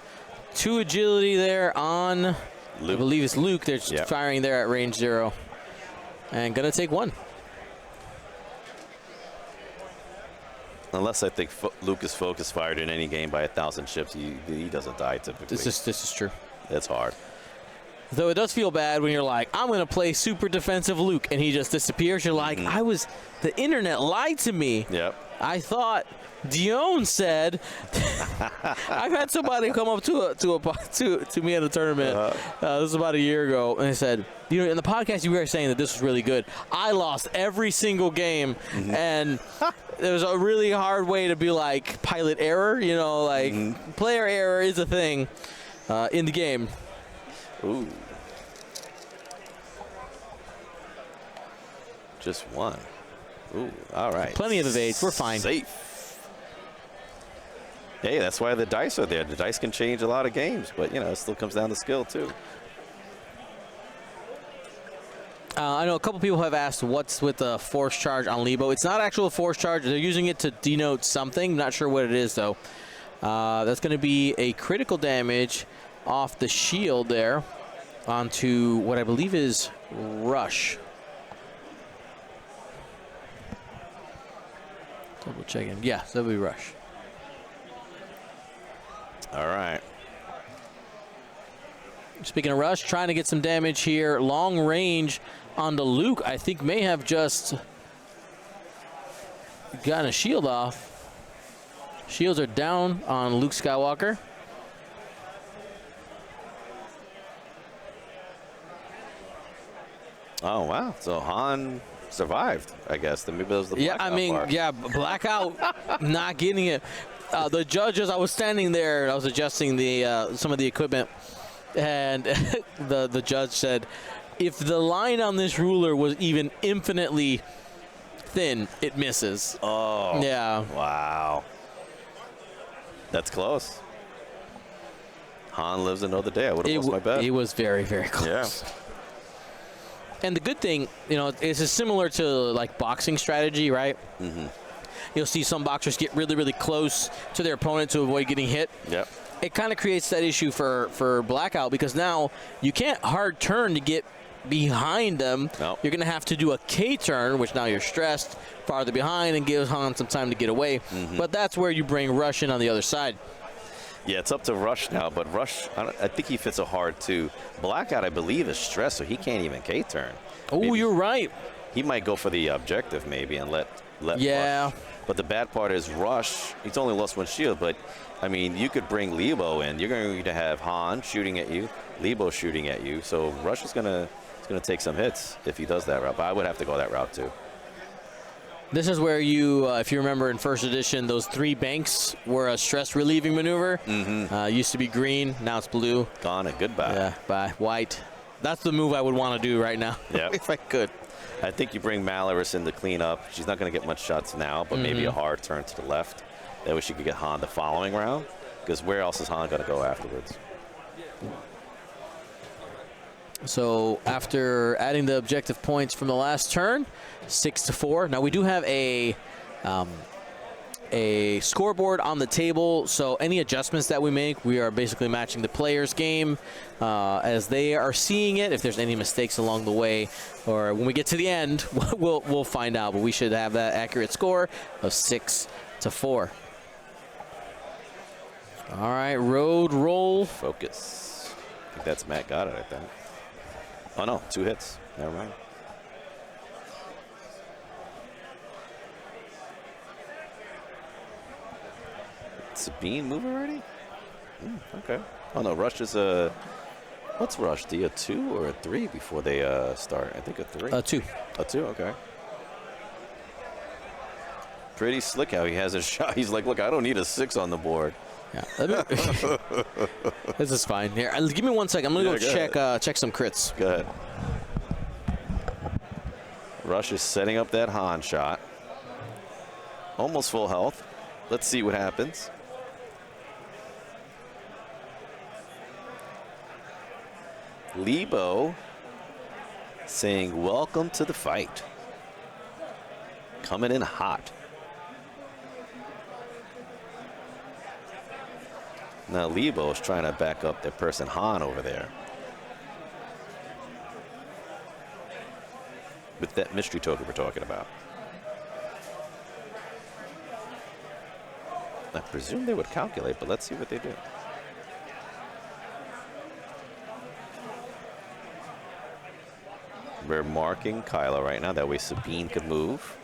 A: 2 agility there on, Luke. I believe it's Luke. They're firing there at range 0. And going to take 1.
B: Unless I think Luke is focus fired in any game by 1,000 ships, he doesn't die typically.
A: This is true.
B: It's hard.
A: Though it does feel bad when you're like, I'm going to play super defensive Luke, and he just disappears. You're like, the internet lied to me.
B: Yep.
A: I thought Dion said. I've had somebody come up to me at a tournament. This was about a year ago, and they said, in the podcast you were saying that this was really good. I lost every single game, and there was a really hard way to be like pilot error. Player error is a thing in the game.
B: Ooh. Just 1. Ooh, all right.
A: Plenty of evades. We're fine.
B: Safe. Hey, that's why the dice are there. The dice can change a lot of games, but, it still comes down to skill, too.
A: I know a couple people have asked what's with the force charge on Lebo. It's not actual force charge. They're using it to denote something. Not sure what it is, though. That's going to be a critical damage off the shield there onto what I believe is Rush. Double checking. Yeah, that'll be Rush.
B: All right.
A: Speaking of Rush, trying to get some damage here. Long range onto Luke. I think may have just gotten a shield off. Shields are down on Luke Skywalker.
B: Oh, wow. So Han survived, I guess. Maybe that was the blackout part.
A: Blackout, not getting it. The judges, I was standing there, and I was adjusting some of the equipment, and the judge said, if the line on this ruler was even infinitely thin, it misses.
B: Oh.
A: Yeah.
B: Wow. That's close. Han lives another day. I would have lost my bet.
A: It was very, very close.
B: Yeah.
A: And the good thing, is similar to like boxing strategy, right? Mm-hmm. You'll see some boxers get really, really close to their opponent to avoid getting hit.
B: Yep.
A: It kind of creates that issue for Blackout, because now you can't hard turn to get behind them.
B: Nope.
A: You're going to have to do a K turn, which now you're stressed farther behind and gives Han some time to get away. Mm-hmm. But that's where you bring Rush in on the other side.
B: Yeah, it's up to Rush now, but Rush, I think he fits a hard too. Blackout, I believe, is stressed, so he can't even K-turn.
A: Oh, you're right.
B: He might go for the objective maybe and let Rush. But the bad part is Rush, he's only lost 1 shield, but, I mean, you could bring Lebo in. You're going to have Han shooting at you, Lebo shooting at you, so Rush is going to take some hits if he does that route, but I would have to go that route too.
A: This is where you, if you remember in first edition, those 3 banks were a stress relieving maneuver. Mm-hmm. Used to be green, now it's blue.
B: Gone and goodbye.
A: Yeah, bye. White. That's the move I would want to do right now.
B: Yep.
A: If I could.
B: I think you bring Malorus in to clean up. She's not going to get much shots now, but maybe a hard turn to the left. That way she could get Han the following round, because where else is Han going to go afterwards?
A: So after adding the objective points from the last turn, 6-4. Now we do have a scoreboard on the table, so any adjustments that we make, we are basically matching the player's game as they are seeing it. If there's any mistakes along the way, or when we get to the end, we'll find out. But we should have that accurate score of 6-4. All right, road roll.
B: Focus. I think that's Matt got it, I think. Oh, no, 2 hits. Never mind. Sabine move already? Okay. Oh, no, Rush is a... What's Rush? A 2 or a 3 before they start? I think a 3.
A: 2.
B: A 2, okay. Pretty slick how he has his shot. He's like, look, I don't need a 6 on the board.
A: Yeah. This is fine. Here, give me 1 second. I'm going to go check some crits.
B: Go ahead. Rush is setting up that Han shot. Almost full health. Let's see what happens. Lebo saying, welcome to the fight. Coming in hot. Now Lebo is trying to back up their person Han over there. With that mystery token we're talking about. I presume they would calculate, but let's see what they do. We're marking Kylo right now. That way Sabine could move.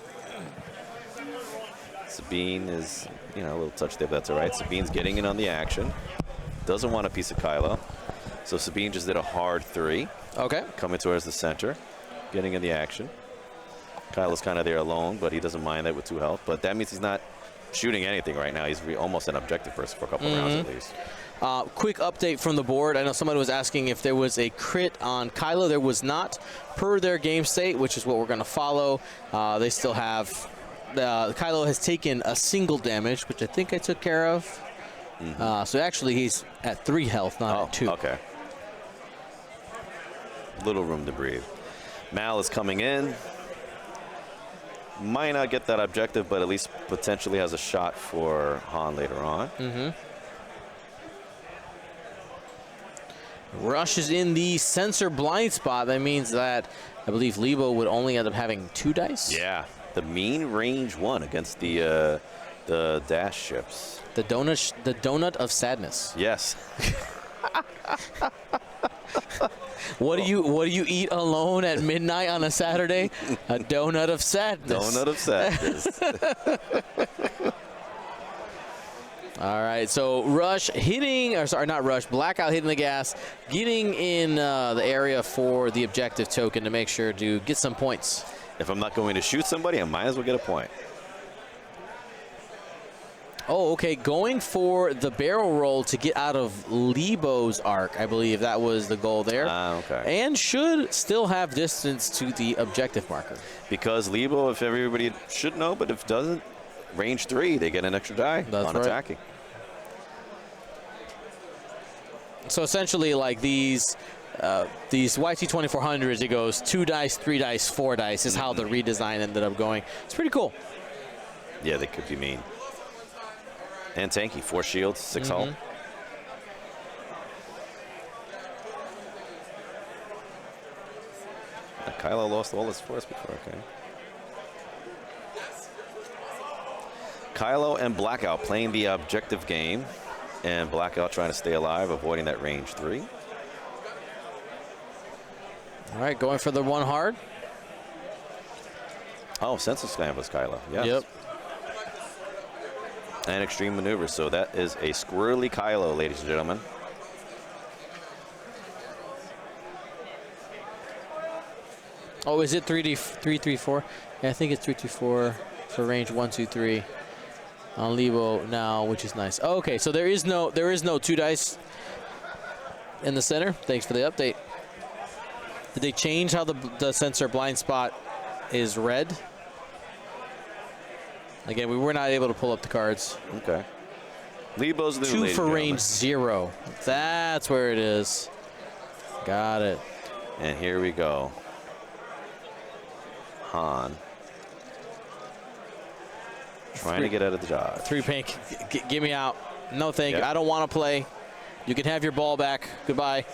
B: Sabine is, you know, a little touch there, but that's all right. Sabine's getting in on the action. Doesn't want a piece of Kylo. So Sabine just did a hard 3.
A: Okay.
B: Coming towards the center. Getting in the action. Kylo's kind of there alone, but he doesn't mind that with 2 health. But that means he's not shooting anything right now. He's almost an objective person for a couple rounds at least.
A: Quick update from the board. I know somebody was asking if there was a crit on Kylo. There was not, per their game state, which is what we're going to follow. They still have... Kylo has taken a single damage, which I think I took care of. So actually, he's at 3 health, not at 2.
B: Okay. Little room to breathe. Mal is coming in. Might not get that objective, but at least potentially has a shot for Han later on.
A: Rush is in the sensor blind spot. That means that I believe Lebo would only end up having 2 dice.
B: Yeah, the mean range 1 against the dash ships.
A: The donut of sadness.
B: Yes.
A: What do you eat alone at midnight on a Saturday? A donut of sadness.
B: Donut of sadness.
A: All right, so Rush hitting, or sorry, not Rush, Blackout hitting the gas, getting in the area for the objective token to make sure to get some points.
B: If I'm not going to shoot somebody, I might as well get a point.
A: Oh, okay, going for the barrel roll to get out of Lebo's arc. I believe that was the goal there.
B: Okay.
A: And should still have distance to the objective marker.
B: Because Lebo, if everybody should know, but if doesn't, range 3, they get an extra die on attacking.
A: So essentially, like these YT2400s, it goes 2 dice, 3 dice, 4 dice is how the redesign ended up going. It's pretty cool.
B: Yeah, they could be mean. And tanky, 4 shields, 6 hull. Kylo lost all his force before, okay. Kylo and Blackout playing the objective game, and Blackout trying to stay alive, avoiding that range 3.
A: All right, going for the 1 hard.
B: Oh, sensor scan was Kylo, yes.
A: Yep.
B: And extreme maneuver, so that is a squirrely Kylo, ladies and gentlemen.
A: Oh, is it 3-3-4? Yeah, I think it's 3-2-4 for range 1, 2, 3 on Lebo now, which is nice. Oh, okay, so there is no 2 dice in the center. Thanks for the update. Did they change how the sensor blind spot is red? Again, we were not able to pull up the cards.
B: Okay. Lebo's new,
A: 2 for range 0. That's where it is. Got it.
B: And here we go. Han. Trying to get out of the dodge.
A: 3 pink. Get me out. No thank you. I don't want to play. You can have your ball back. Goodbye.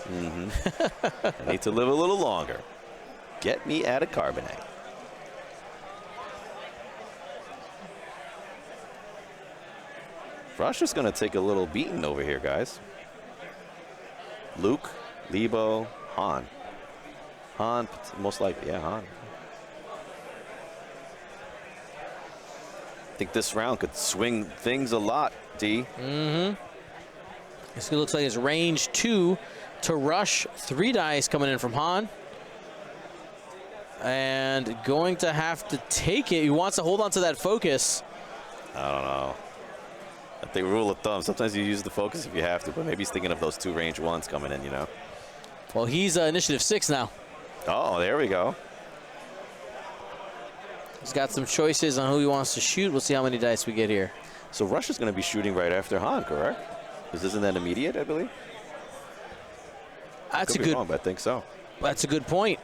B: I need to live a little longer. Get me out of carbonate. Russia's going to take a little beating over here, guys. Luke, Lebo, Han. Han, most likely, yeah, Han. I think this round could swing things a lot, D.
A: This looks like it's range 2 to Rush. 3 dice coming in from Han. And going to have to take it. He wants to hold on to that focus.
B: I don't know. I think rule of thumb, sometimes you use the focus if you have to, but maybe he's thinking of those 2 range 1s coming in, you know.
A: Well, he's initiative 6 now.
B: Oh, there we go.
A: He's got some choices on who he wants to shoot. We'll see how many dice we get here.
B: So Russia's going to be shooting right after Han, correct? Because isn't that immediate, I believe?
A: That's
B: Could be wrong, but I think so.
A: That's a good point.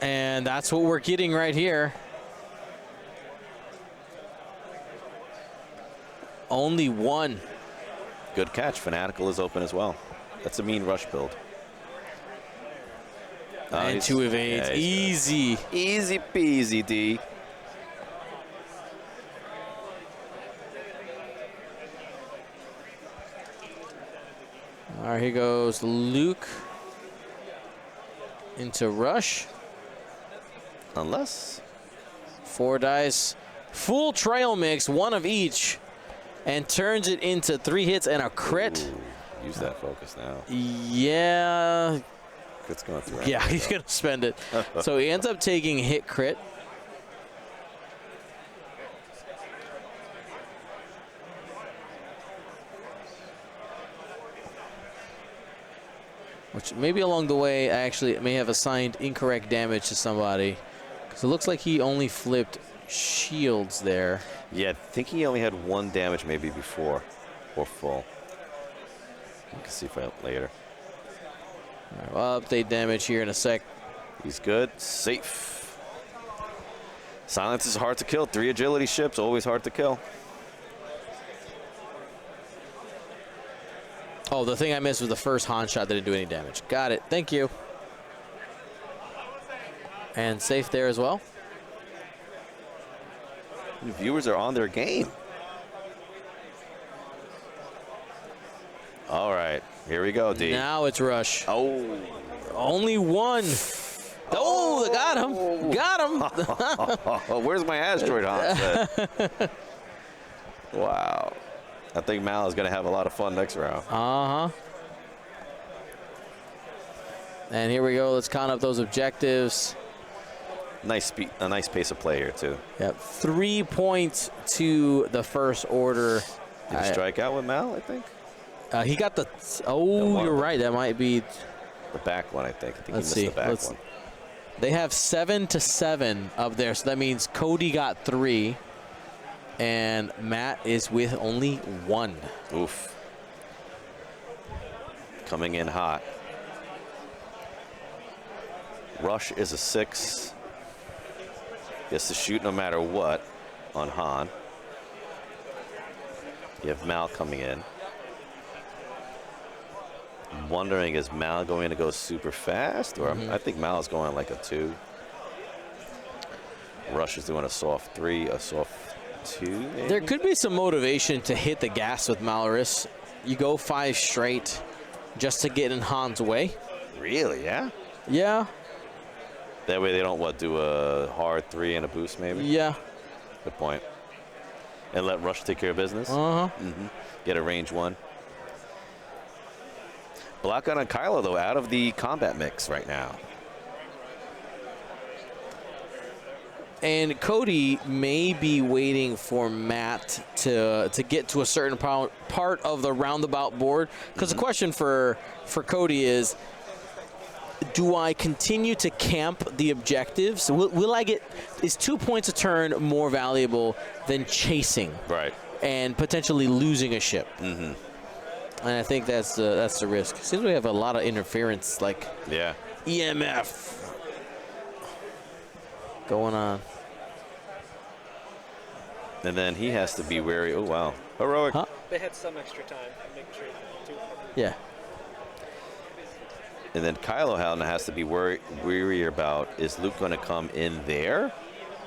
A: And that's what we're getting right here. Only one.
B: Good catch. Fanatical is open as well. That's a mean rush build.
A: And 2 evades.
B: Yeah,
A: easy.
B: Good. Easy peasy, D.
A: All right, here goes Luke into rush.
B: Unless.
A: 4 dice. Full trail mix, 1 of each, and turns it into 3 hits and a crit.
B: Ooh, use that focus now.
A: Yeah.
B: Crit's going through.
A: Yeah, he's going to spend it. So he ends up taking hit crit. Which maybe along the way, I actually may have assigned incorrect damage to somebody. Because it looks like he only flipped shields there.
B: Yeah, I think he only had 1 damage maybe before or full. You can see if I later.
A: All right, well, I'll update damage here in a sec.
B: He's good. Safe. Silence is hard to kill. 3 agility ships, always hard to kill.
A: Oh, the thing I missed was the first Han shot that didn't do any damage. Got it. Thank you. And safe there as well.
B: The viewers are on their game. All right, here we go, D.
A: Now it's rush.
B: Oh.
A: Only 1. Oh, got him. Got him.
B: Where's my asteroid, Han? Wow. I think Mal is going to have a lot of fun next round.
A: Uh-huh. And here we go. Let's count up those objectives.
B: Nice speed, a nice pace of play here, too.
A: Yep. 3 points to the first order.
B: Did he strike out with Mal, I think?
A: He got the... Oh, you're right. That might be...
B: The back one, I think. I think
A: Let's
B: he
A: see.
B: missed the back one.
A: They have 7-7 up there, so that means Cody got 3. And Matt is with only 1.
B: Oof. Coming in hot. Rush is a 6. Gets to shoot no matter what on Han. You have Mal coming in. I'm wondering, is Mal going to go super fast? Or I think Mal is going like a 2. Rush is doing a soft 3, a soft 2, maybe?
A: There could be some motivation to hit the gas with Malorus. You go 5 straight just to get in Han's way.
B: Really, yeah?
A: Yeah.
B: That way they don't, do a hard 3 and a boost, maybe?
A: Yeah.
B: Good point. And let Rush take care of business?
A: Uh-huh.
B: Get a range 1. Blackout and Kylo, though, out of the combat mix right now.
A: And Cody may be waiting for Matt to get to a certain part of the roundabout board. Because the question for Cody is, do I continue to camp the objectives? Will I get, is 2 points a turn more valuable than chasing?
B: Right.
A: And potentially losing a ship.
B: Mm-hmm.
A: And I think that's the risk. Seems we have a lot of interference, like EMF going on.
B: And then he has to be wary. Oh, wow. Heroic.
C: They had some extra time. I'm making sure.
A: Yeah.
B: And then Kylo Howden has to be weary about, is Luke going to come in there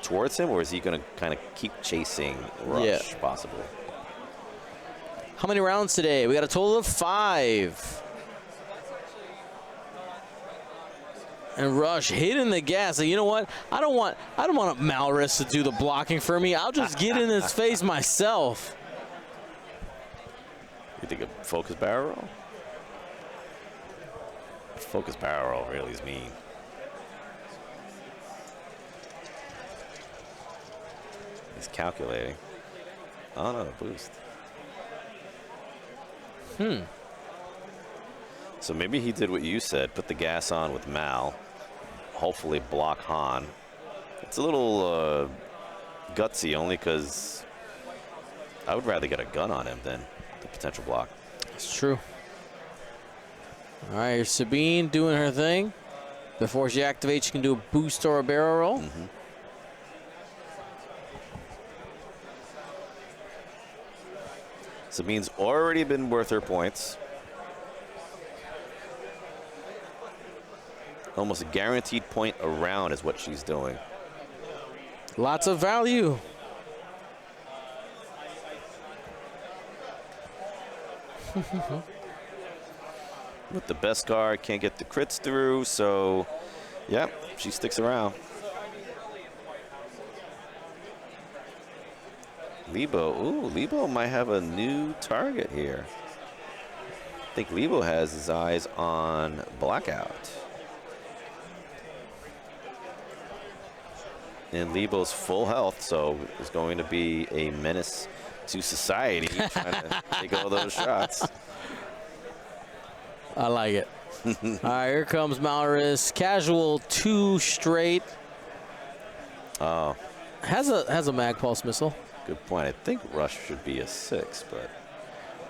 B: towards him, or is he going to kind of keep chasing Rush, possibly?
A: How many rounds today? We got a total of 5. And Rush hitting the gas. So you know what? I don't want Malorus to do the blocking for me. I'll just get in his face myself.
B: You think a focus barrel roll? Focus barrel roll really is mean. He's calculating. Oh no, boost. So maybe he did what you said, put the gas on with Mal, hopefully block Han. It's a little gutsy only because I would rather get a gun on him than the potential block.
A: It's true. All right, here's Sabine doing her thing. Before she activates, she can do a boost or a barrel roll.
B: Sabine's already been worth her points. Almost a guaranteed point around is what she's doing.
A: Lots of value.
B: With the best card, can't get the crits through, so, yep, she sticks around. Lebo, ooh, Lebo might have a new target here. I think Lebo has his eyes on Blackout. And Lebo's full health, so is going to be a menace to society trying to take all those shots.
A: I like it. All right, here comes Malorus. Casual 2 straight.
B: Oh.
A: Has a mag pulse missile.
B: Good point. I think Rush should be a 6,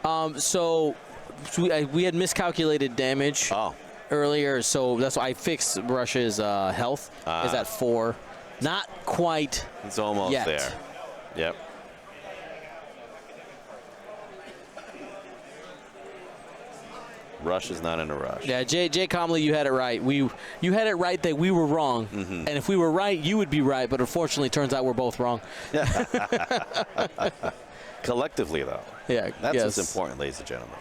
B: but.
A: So we had miscalculated damage earlier, so that's why I fixed Rush's health. Is at 4. Not quite.
B: It's almost
A: yet.
B: there. Yep. Rush is not in a rush.
A: Yeah, Jay Comley, you had it right. You had it right that we were wrong. And if we were right, you would be right. But unfortunately, it turns out we're both wrong.
B: Collectively, though.
A: Yeah,
B: That's what's important, ladies and gentlemen.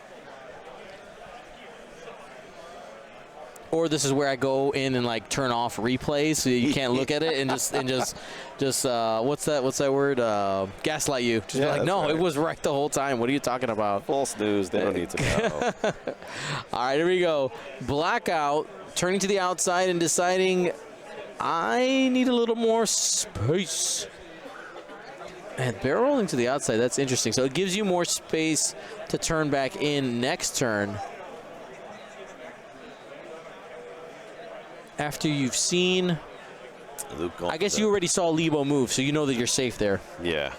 A: Or this is where I go in and like turn off replays so you can't look at it and just what's that word? Gaslight you. Just be like, no,
B: right.
A: It was right the whole time. What are you talking about?
B: False news. They don't need to know.
A: All right, here we go. Blackout turning to the outside and deciding I need a little more space. And barrel rolling to the outside. That's interesting. So it gives you more space to turn back in next turn. After you've seen,
B: Luke going
A: I guess you already saw Lebo move, so you know that you're safe there.
B: Yeah.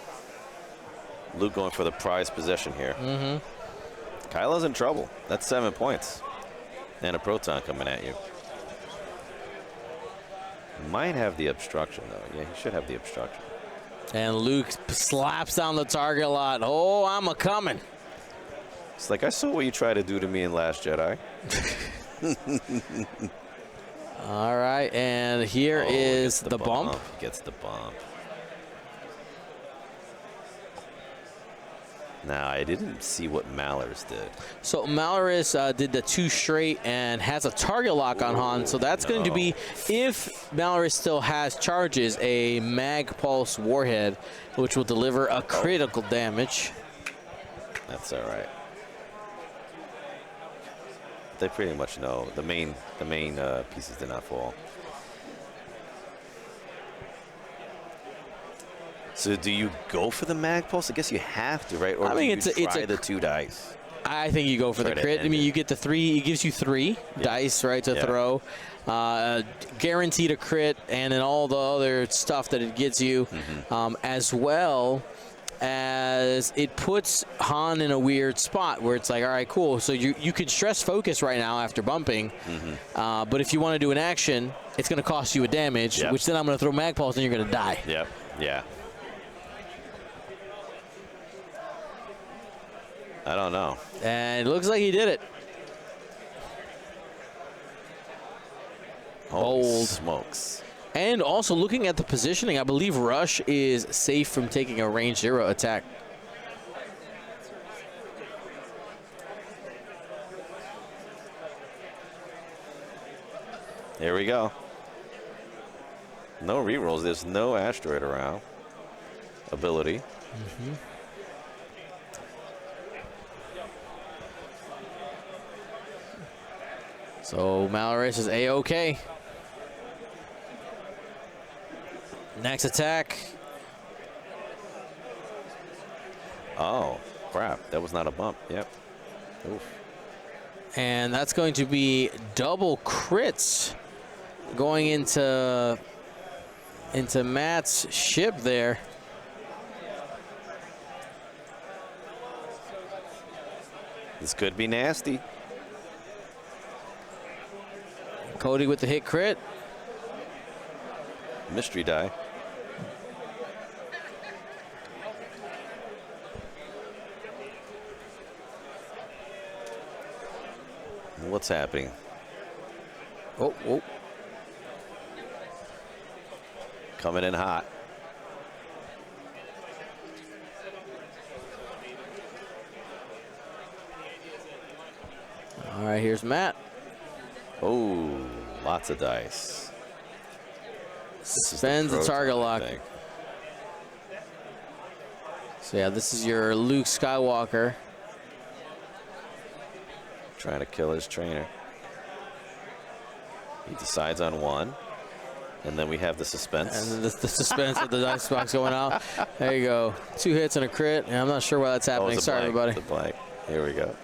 B: Luke going for the prize possession here. Kyla's in trouble. That's 7 points. And a proton coming at you. Might have the obstruction, though. Yeah, he should have the obstruction.
A: And Luke slaps down the target a lot. Oh, I'm a-coming.
B: It's like, I saw what you tried to do to me in Last Jedi.
A: All right, and here is the bump.
B: Gets the bump. Now, I didn't see what Malorus did.
A: So Malorus did the 2 straight and has a target lock on Han. So that's going to be, if Malorus still has charges, a mag pulse warhead, which will deliver a critical damage.
B: That's all right. They pretty much know the main pieces did not fall. So do you go for the mag pulse? I guess you have to, right? Or
A: I mean,
B: do you try the 2 dice?
A: I think you go for the crit. I mean, you get the 3. It gives you 3 dice, right, to throw. Guaranteed a crit, and then all the other stuff that it gets you, as well as it puts Han in a weird spot where it's like, all right, cool. So you could stress focus right now after bumping, but if you want to do an action, it's going to cost you a damage, which then I'm going to throw mag pulse and you're going to die.
B: Yep. Yeah. I don't know.
A: And it looks like he did it.
B: Holy smokes.
A: And also looking at the positioning, I believe Rush is safe from taking a range 0 attack.
B: Here we go. No rerolls. There's no asteroid around. Ability.
A: So Malorus is A-OK. Next attack.
B: Oh, crap. That was not a bump. Yep. Oof.
A: And that's going to be double crits going into Matt's ship there.
B: This could be nasty.
A: Cody with the hit crit.
B: Mystery die. What's happening?
A: Oh.
B: Coming in hot.
A: All right, here's Matt.
B: Oh, lots of dice.
A: Spends the target lock. So yeah, this is your Luke Skywalker.
B: Trying to kill his trainer. He decides on one. And then we have the suspense.
A: And the suspense of the dice box going out. There you go. 2 hits and a crit. And I'm not sure why that's happening. Sorry, everybody.
B: It's a blank. Here we go.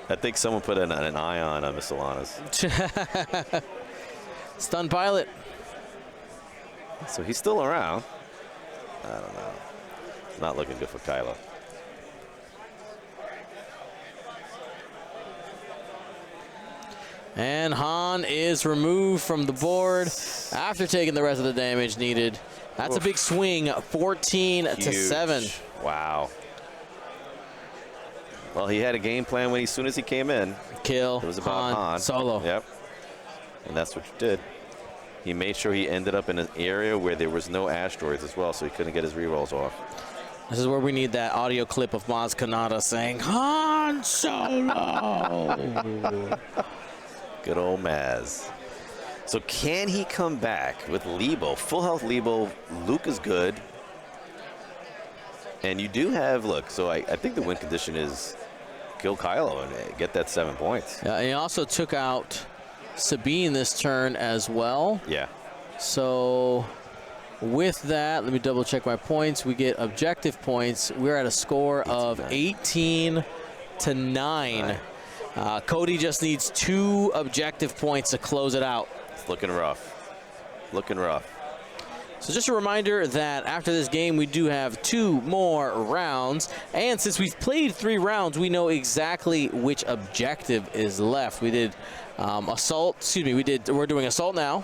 B: I think someone put an eye on Mr. Lana's.
A: Stun pilot.
B: So he's still around. I don't know. It's not looking good for Kylo.
A: And Han is removed from the board after taking the rest of the damage needed. That's a big swing, 14 to 7.
B: Wow. Well, he had a game plan when as soon as he came in.
A: Kill
B: It was about Han.
A: Solo.
B: Yep. And that's what you did. He made sure he ended up in an area where there was no asteroids as well, so he couldn't get his rerolls off.
A: This is where we need that audio clip of Maz Kanata saying, Han Solo.
B: Good old Maz. So can he come back with Lebo? Full health Lebo. Luke is good. And you do have, look, so I think the win condition is kill Kylo and get that 7 points.
A: Yeah, and he also took out Sabine this turn as well.
B: Yeah.
A: So with that, let me double check my points. We get objective points. We're at a score of 18 to 9. Cody just needs 2 objective points to close it out.
B: It's looking rough. Looking rough.
A: So just a reminder that after this game, we do have 2 more rounds. And since we've played 3 rounds, we know exactly which objective is left. We did assault, we're doing assault now.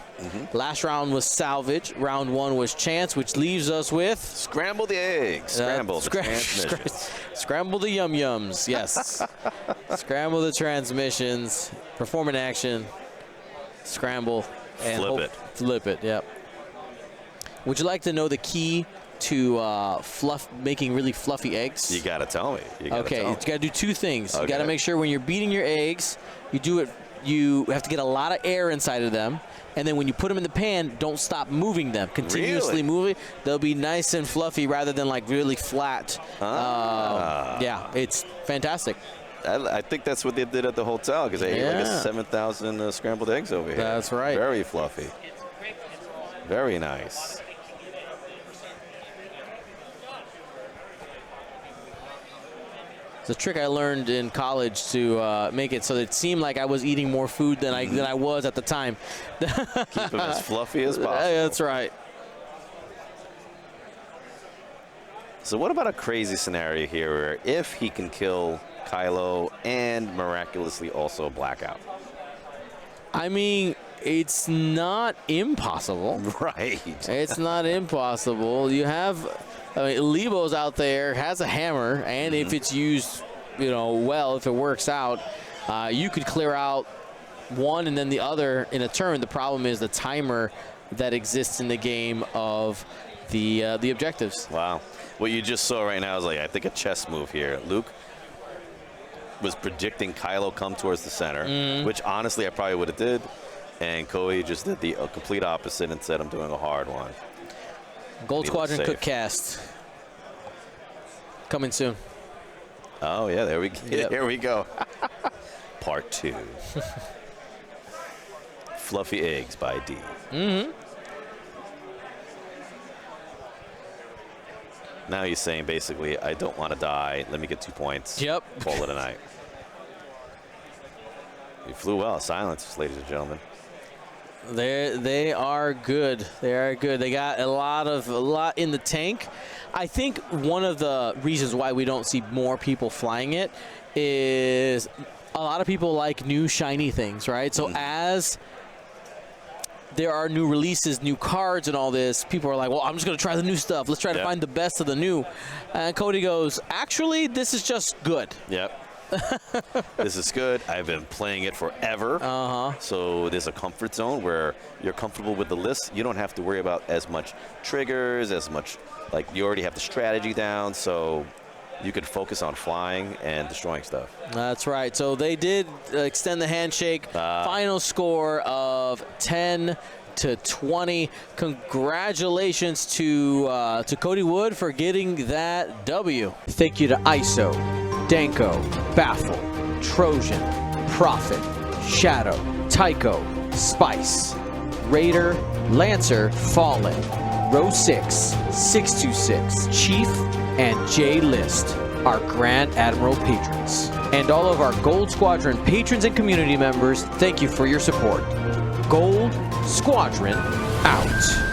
A: Last round was salvage. Round 1 was chance, which leaves us with
B: Scramble the eggs. Scramble the transmissions.
A: Scramble the yum-yums, yes. Scramble the transmissions. Perform an action. Scramble. And flip it, yep. Would you like to know the key to making really fluffy eggs?
B: You got to tell me.
A: You got to do 2 things. Okay. You got to make sure when you're beating your eggs, you have to get a lot of air inside of them. And then when you put them in the pan, don't stop moving them. Continuously moving. They'll be nice and fluffy rather than like really flat. Yeah, it's fantastic.
B: I think that's what they did at the hotel because they ate like a 7,000 scrambled eggs over here.
A: That's right.
B: Very fluffy. Very nice.
A: It's a trick I learned in college to make it so that it seemed like I was eating more food than I was at the time.
B: Keep them as fluffy as possible.
A: That's right.
B: So what about a crazy scenario here where if he can kill Kylo and miraculously also Blackout?
A: I mean, it's not impossible.
B: Right.
A: It's not impossible. You have... Lebo's out there, has a hammer, and if it's used, well, if it works out, you could clear out one and then the other in a turn. The problem is the timer that exists in the game of the objectives.
B: Wow. What you just saw right now is I think a chess move here. Luke was predicting Kylo come towards the center, which honestly I probably would have did, and Cody just did the complete opposite and said, I'm doing a hard one.
A: Gold Squadron Cookcast coming soon.
B: Oh yeah, there we go. Yep. Here we go. Part 2. Fluffy Eggs by D. Now he's saying basically, I don't want to die. Let me get 2 points.
A: Yep.
B: Call it a night. You flew well. Silence, ladies and gentlemen.
A: They are good. They are good. They got a lot in the tank. I think one of the reasons why we don't see more people flying it is a lot of people like new shiny things, right? So as there are new releases, new cards and all this, people are like, well, I'm just going to try the new stuff. Let's try to find the best of the new. And Cody goes, actually, this is just good.
B: Yep. This is good. I've been playing it forever. So there's a comfort zone where you're comfortable with the list. You don't have to worry about as much triggers, as much, like you already have the strategy down. So you can focus on flying and destroying stuff.
A: That's right. So they did extend the handshake. Final score of 10-20. Congratulations to Cody Wood for getting that W. Thank you to ISO, Danko, Baffle, Trojan, Prophet, Shadow, Tycho, Spice, Raider, Lancer, Fallen, Row 6, 626, Chief, and J-List, our Grand Admiral patrons. And all of our Gold Squadron patrons and community members, thank you for your support. Gold Squadron out.